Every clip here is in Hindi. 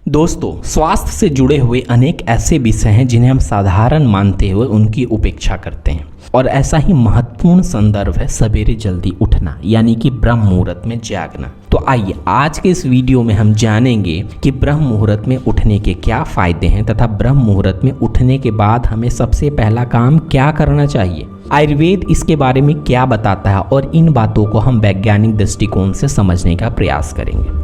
दोस्तों, स्वास्थ्य से जुड़े हुए अनेक ऐसे विषय हैं जिन्हें हम साधारण मानते हुए उनकी उपेक्षा करते हैं और ऐसा ही महत्वपूर्ण संदर्भ है सवेरे जल्दी उठना यानी कि ब्रह्म मुहूर्त में जागना। तो आइए आज के इस वीडियो में हम जानेंगे कि ब्रह्म मुहूर्त में उठने के क्या फायदे हैं तथा ब्रह्म मुहूर्त में उठने के बाद हमें सबसे पहला काम क्या करना चाहिए। आयुर्वेद इसके बारे में क्या बताता है और इन बातों को हम वैज्ञानिक दृष्टिकोण से समझने का प्रयास करेंगे।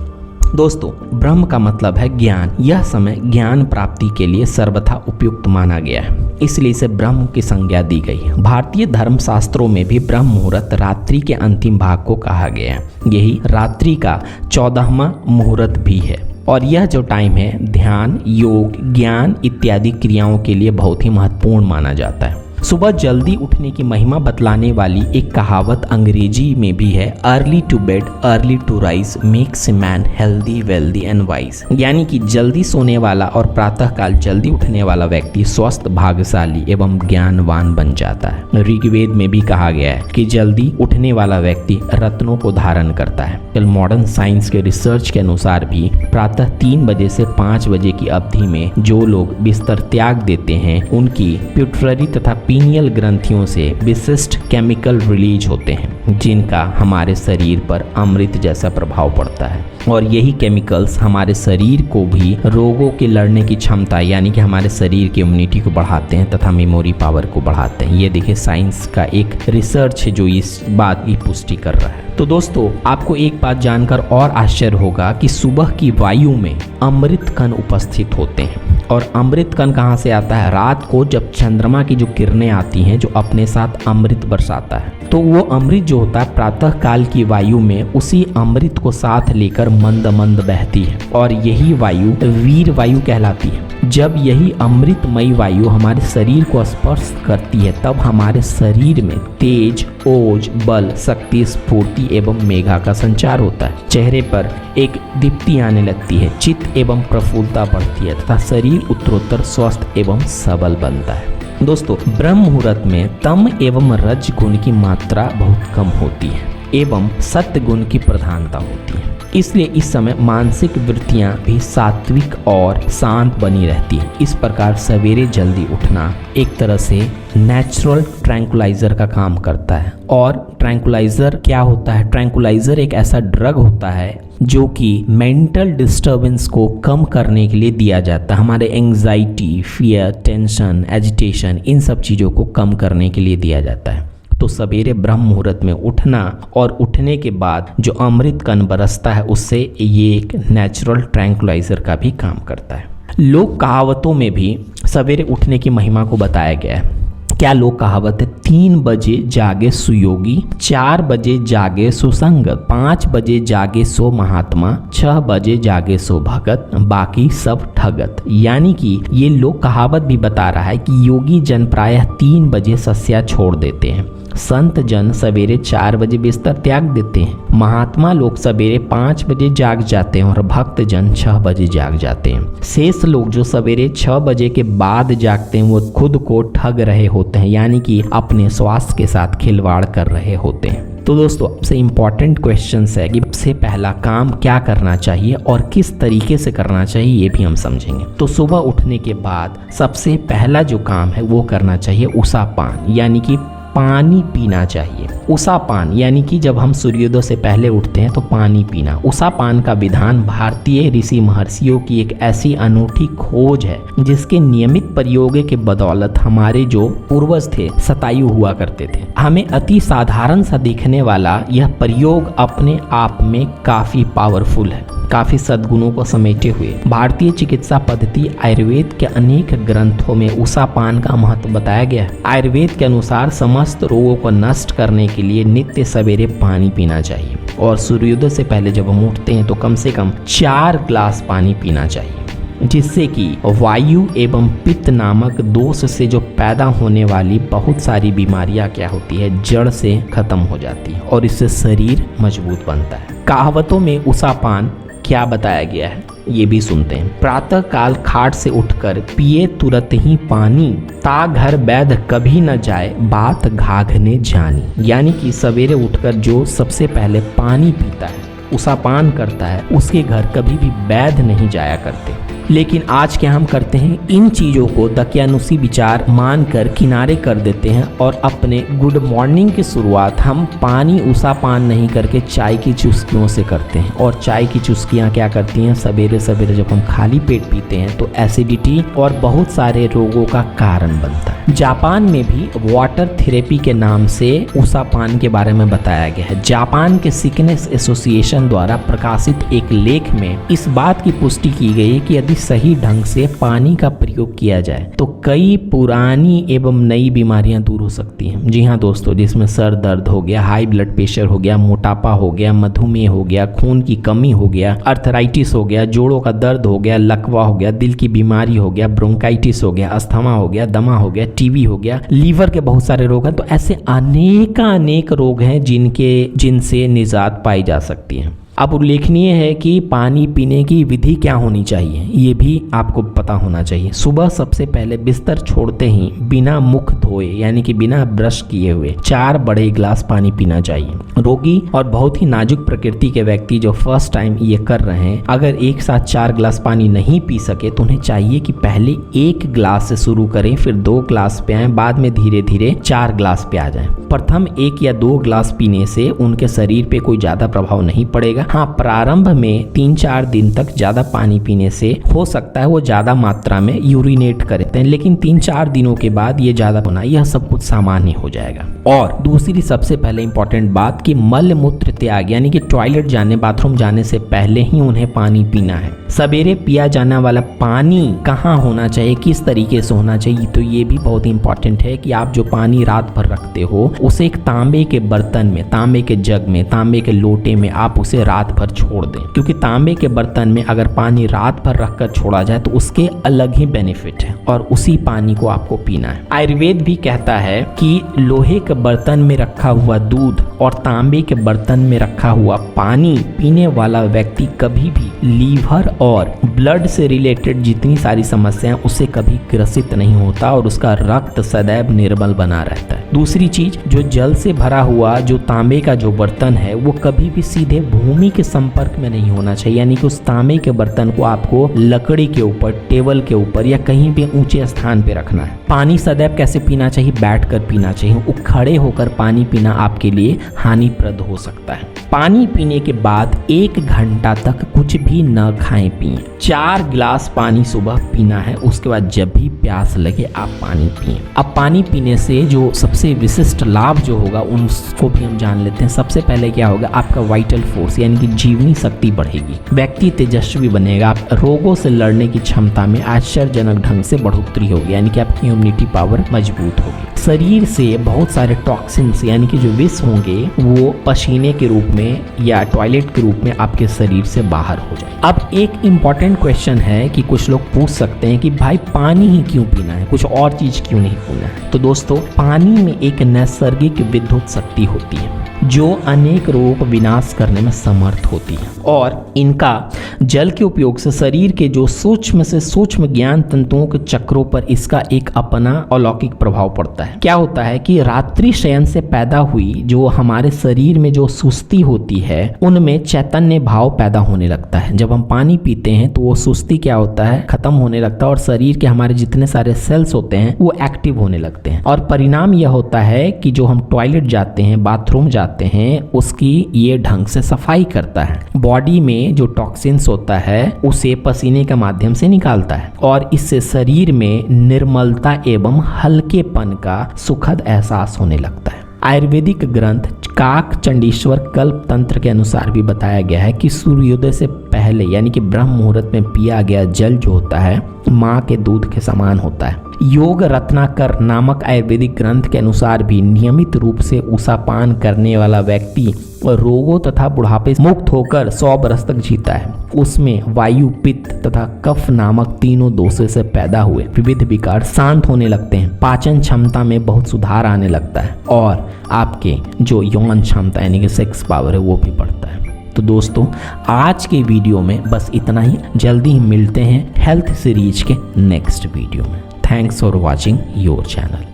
दोस्तों, ब्रह्म का मतलब है ज्ञान। यह समय ज्ञान प्राप्ति के लिए सर्वथा उपयुक्त माना गया है, इसलिए इसे ब्रह्म की संज्ञा दी गई है। भारतीय धर्म शास्त्रों में भी ब्रह्म मुहूर्त रात्रि के अंतिम भाग को कहा गया है। यही रात्रि का 14वां मुहूर्त भी है और यह जो टाइम है ध्यान, योग, ज्ञान इत्यादि क्रियाओं के लिए बहुत ही महत्वपूर्ण माना जाता है। सुबह जल्दी उठने की महिमा बतलाने वाली एक कहावत अंग्रेजी में भी है, early to bed early to rise makes a man healthy wealthy and wise. यानी कि जल्दी सोने वाला और प्रातःकाल जल्दी उठने वाला व्यक्ति स्वस्थ, भाग्यशाली एवं ज्ञानवान बन जाता है। ऋग्वेद में भी कहा गया है कि जल्दी उठने वाला व्यक्ति रत्नों को धारण करता है। कल मॉडर्न साइंस के रिसर्च के अनुसार भी प्रातः 3 बजे से 5 बजे की अवधि में जो लोग बिस्तर त्याग देते हैं उनकी पिट्यूटरी तथा पीनियल ग्रंथियों से विशिष्ट केमिकल रिलीज होते हैं जिनका हमारे शरीर पर अमृत जैसा प्रभाव पड़ता है और यही केमिकल्स हमारे शरीर को भी रोगों के लड़ने की क्षमता यानी कि हमारे शरीर की इम्यूनिटी को बढ़ाते हैं तथा मेमोरी पावर को बढ़ाते हैं। ये देखिए साइंस का एक रिसर्च है जो इस बात की पुष्टि कर रहा है। तो दोस्तों, आपको एक बात जानकर और आश्चर्य होगा कि सुबह की वायु में अमृत कण उपस्थित होते हैं। और अमृत कण कहाँ से आता है? रात को जब चंद्रमा की जो किरणें आती हैं जो अपने साथ अमृत बरसाता है, तो वो अमृत जो होता है प्रातः काल की वायु में उसी अमृत को साथ लेकर मंद मंद बहती है और यही वायु वीर वायु कहलाती है। जब यही अमृतमयी वायु हमारे शरीर को स्पर्श करती है तब हमारे शरीर में तेज, ओज, बल, शक्ति, स्फूर्ति एवं मेघा का संचार होता है। चेहरे पर एक दीप्ति आने लगती है, चित्त एवं प्रफुल्लता बढ़ती है तथा शरीर उत्तरोत्तर स्वस्थ एवं सबल बनता है। दोस्तों, ब्रह्म मुहूर्त में तम एवं रज गुण की मात्रा बहुत कम होती है एवं सत्य गुण की प्रधानता होती है, इसलिए इस समय मानसिक वृत्तियां भी सात्विक और शांत बनी रहती है। इस प्रकार सवेरे जल्दी उठना एक तरह से नेचुरल ट्रैंकुलाइजर का काम करता है। और ट्रैंकुलाइजर क्या होता है? ट्रैंकुलाइजर एक ऐसा ड्रग होता है जो कि मेंटल डिस्टर्बेंस को कम करने के लिए दिया जाता है। हमारे एंग्जाइटी, फियर, टेंशन, एजिटेशन इन सब चीज़ों को कम करने के लिए दिया जाता है। तो सवेरे ब्रह्म मुहूर्त में उठना और उठने के बाद जो अमृत कण बरसता है उससे ये एक नेचुरल ट्रैंकुलाइजर का भी काम करता है। लोक कहावतों में भी सवेरे उठने की महिमा को बताया गया है। क्या लोक कहावत है? 3 बजे जागे सुयोगी, 4 बजे जागे सुसंगत, 5 बजे जागे सो महात्मा, 6 बजे जागे सो भगत, बाकी सब ठगत। यानी कि ये लोक कहावत भी बता रहा है कि योगी जन प्रायः 3 बजे सस्या छोड़ देते हैं, संत जन सवेरे 4 बजे बिस्तर त्याग देते हैं, महात्मा लोग सवेरे 5 बजे जाग जाते हैं और भक्त जन 6 बजे जाग जाते हैं। शेष लोग जो सवेरे 6 बजे के बाद जागते हैं वो खुद को ठग रहे होते हैं, यानी कि अपने स्वास्थ्य के साथ खिलवाड़ कर रहे होते हैं। तो दोस्तों, सबसे इम्पॉर्टेंट क्वेश्चन है कि सबसे पहला काम क्या करना चाहिए और किस तरीके से करना चाहिए ये भी हम समझेंगे। तो सुबह उठने के बाद सबसे पहला जो काम है वो करना चाहिए उषा पान, यानी कि पानी पीना चाहिए। उषा पान यानी कि जब हम सूर्योदय से पहले उठते हैं तो पानी पीना। उषा पान का विधान भारतीय ऋषि महर्षियों की एक ऐसी अनूठी खोज है जिसके नियमित प्रयोग के बदौलत हमारे जो पूर्वज थे शतायु हुआ करते थे। हमें अति साधारण सा दिखने वाला यह प्रयोग अपने आप में काफी पावरफुल है, काफी सद्गुणों को समेटे हुए। भारतीय चिकित्सा पद्धति आयुर्वेद के अनेक ग्रंथों में उषा पान का महत्व बताया गया है। आयुर्वेद के अनुसार समस्त रोगों को नष्ट करने के लिए नित्य सवेरे पानी पीना चाहिए और सूर्योदय से पहले जब हम उठते हैं तो कम से कम 4 ग्लास पानी पीना चाहिए, जिससे कि वायु एवं पित्त नामक दोष से जो पैदा होने वाली बहुत सारी बीमारियां क्या होती है जड़ से खत्म हो जाती है और इससे शरीर मजबूत बनता है। कहावतों में उषा पान क्या बताया गया है ये भी सुनते हैं। प्रातः काल खाट से उठकर पिए तुरंत ही पानी, ता घर बैध कभी न जाए बात घाघने जानी। यानी कि सवेरे उठकर जो सबसे पहले पानी पीता है, उषापान करता है, उसके घर कभी भी वैध नहीं जाया करते। लेकिन आज क्या हम करते हैं, इन चीज़ों को दकियानुसी विचार मानकर किनारे कर देते हैं और अपने गुड मॉर्निंग की शुरुआत हम पानी उसा पान नहीं करके चाय की चुस्कियों से करते हैं। और चाय की चुस्कियाँ क्या करती हैं, सवेरे सवेरे जब हम खाली पेट पीते हैं तो एसिडिटी और बहुत सारे रोगों का कारण बनता है। जापान में भी वाटर थेरेपी के नाम से उसा पान के बारे में बताया गया है। जापान के सिकनेस एसोसिएशन द्वारा प्रकाशित एक लेख में इस बात की पुष्टि की गई है कि यदि सही ढंग से पानी का प्रयोग किया जाए तो कई पुरानी एवं नई बीमारियां दूर हो सकती हैं। जी हाँ दोस्तों, जिसमें सर दर्द हो गया, हाई ब्लड प्रेशर हो गया, मोटापा हो गया, मधुमेह हो गया, खून की कमी हो गया, अर्थराइटिस हो गया, जोड़ों का दर्द हो गया, लकवा हो गया, दिल की बीमारी हो गया, ब्रोंकाइटिस हो गया, अस्थमा हो गया, दमा हो गया, टीबी हो गया, लीवर के बहुत सारे रोग हैं। तो ऐसे अनेक रोग हैं जिनसे निजात पाई जा सकती है। अब उल्लेखनीय है कि पानी पीने की विधि क्या होनी चाहिए, ये भी आपको पता होना चाहिए। सुबह सबसे पहले बिस्तर छोड़ते ही बिना मुख धोए यानी कि बिना ब्रश किए हुए 4 बड़े गिलास पानी पीना चाहिए। रोगी और बहुत ही नाजुक प्रकृति के व्यक्ति जो फर्स्ट टाइम ये कर रहे हैं, अगर एक साथ 4 गिलास पानी नहीं पी सके तो उन्हें चाहिए कि पहले 1 गिलास से शुरू करें, फिर 2 गिलास पे आए, बाद में धीरे धीरे 4 गिलास पे आ जाएं। प्रथम 1 या 2 गिलास पीने से उनके शरीर पे कोई ज्यादा प्रभाव नहीं पड़ेगा। हाँ, प्रारंभ में 3-4 दिन तक ज्यादा पानी पीने से हो सकता है वो ज्यादा मात्रा में यूरिनेट करते हैं, लेकिन 3-4 दिनों के बाद ये ज्यादा होना, यह सब कुछ सामान्य हो जाएगा। और दूसरी सबसे पहले इंपॉर्टेंट बात कि मल मूत्र त्याग यानी कि टॉयलेट जाने, बाथरूम जाने से पहले ही उन्हें पानी पीना है। सवेरे पिया जाने वाला पानी कहाँ होना चाहिए, किस तरीके से होना चाहिए, तो ये भी बहुत इंपॉर्टेंट है कि आप जो पानी रात भर रखते हो उसे एक तांबे के बर्तन में, तांबे के जग में, तांबे के लोटे में आप उसे रात भर छोड़ दें। क्योंकि तांबे के बर्तन में अगर पानी रात भर रखकर छोड़ा जाए तो उसके अलग ही बेनिफिट है और उसी पानी को आपको पीना है। आयुर्वेद भी कहता है कि लोहे के बर्तन में रखा हुआ दूध और तांबे के बर्तन में रखा हुआ पानी पीने वाला व्यक्ति कभी भी लीवर और ब्लड से रिलेटेड जितनी सारी समस्याएं उससे कभी ग्रसित नहीं होता और उसका रक्त सदैव निर्मल बना रहता है। दूसरी चीज, जो जल से भरा हुआ जो तांबे का जो बर्तन है वो कभी भी सीधे भूमि के संपर्क में नहीं होना चाहिए, यानी कि उस तांबे के बर्तन को आपको लकड़ी के ऊपर, टेबल के ऊपर या कहीं भी ऊंचे स्थान पे रखना है। पानी सदैव कैसे पीना चाहिए, बैठकर पीना चाहिए। खड़े होकर पानी पीना आपके लिए हानिप्रद हो सकता है। पानी पीने के बाद 1 घंटा तक कुछ भी न खाएं पिएं। 4 गिलास पानी सुबह पीना है, उसके बाद जब भी प्यास लगे आप पानी पिएं। अब पानी पीने से जो सबसे विशिष्ट लाभ जो होगा उनको भी हम जान लेते हैं। सबसे पहले क्या होगा, आपका वाइटल फोर्स यानी कि जीवनी शक्ति बढ़ेगी, व्यक्ति तेजस्वी बनेगा, रोगों से लड़ने की क्षमता में आश्चर्यजनक ढंग से बढ़ोतरी होगी, यानी कि आपकी इम्यूनिटी पावर मजबूत होगी। शरीर से बहुत सारे टॉक्सिन्स यानी कि जो विष होंगे वो पसीने के रूप में या टॉयलेट के रूप में आपके शरीर से बाहर हो जाए। अब एक इम्पॉर्टेंट क्वेश्चन है कि कुछ लोग पूछ सकते हैं कि भाई पानी ही क्यों पीना है, कुछ और चीज क्यों नहीं पीना है। तो दोस्तों, पानी में एक नैसर्गिक विद्युत शक्ति होती है जो अनेक रोगों को विनाश करने में समर्थ होती है और इनका जल के उपयोग से शरीर के जो सूक्ष्म से सूक्ष्म ज्ञान तंतुओं के चक्रों पर इसका एक अपना अलौकिक प्रभाव पड़ता है। क्या होता है कि रात्रि शयन से पैदा हुई जो हमारे शरीर में जो सुस्ती होती है उनमें चैतन्य भाव पैदा होने लगता है। जब हम पानी पीते हैं तो वो सुस्ती क्या होता है, खत्म होने लगता है और शरीर के हमारे जितने सारे सेल्स होते हैं वो एक्टिव होने लगते हैं और परिणाम यह होता है कि जो हम टॉयलेट जाते हैं, बाथरूम जाते हैं, उसकी ये ढंग से सफाई करता है। बॉडी में जो टॉक्सिन्स होता है उसे पसीने के माध्यम से निकालता है और इससे शरीर में निर्मलता एवं हल्केपन का सुखद एहसास होने लगता है। आयुर्वेदिक ग्रंथ काक चंडीश्वर कल्प तंत्र के अनुसार भी बताया गया है कि सूर्योदय से पहले यानी कि ब्रह्म मुहूर्त में पिया गया जल जो होता है माँ के दूध के समान होता है। योग रत्नाकर नामक आयुर्वेदिक ग्रंथ के अनुसार भी नियमित रूप से उसा पान करने वाला व्यक्ति रोगों तथा बुढ़ापे से मुक्त होकर 100 बरस तक जीता है। उसमें वायु, पित्त तथा कफ नामक तीनों दोषों से पैदा हुए विविध विकार शांत होने लगते हैं, पाचन क्षमता में बहुत सुधार आने लगता है और आपके जो यौन क्षमता यानी कि सेक्स पावर है वो भी बढ़ता है। तो दोस्तों, आज के वीडियो में बस इतना ही। जल्दी ही मिलते हैं हेल्थ सीरीज के नेक्स्ट वीडियो में। Thanks for watching your channel.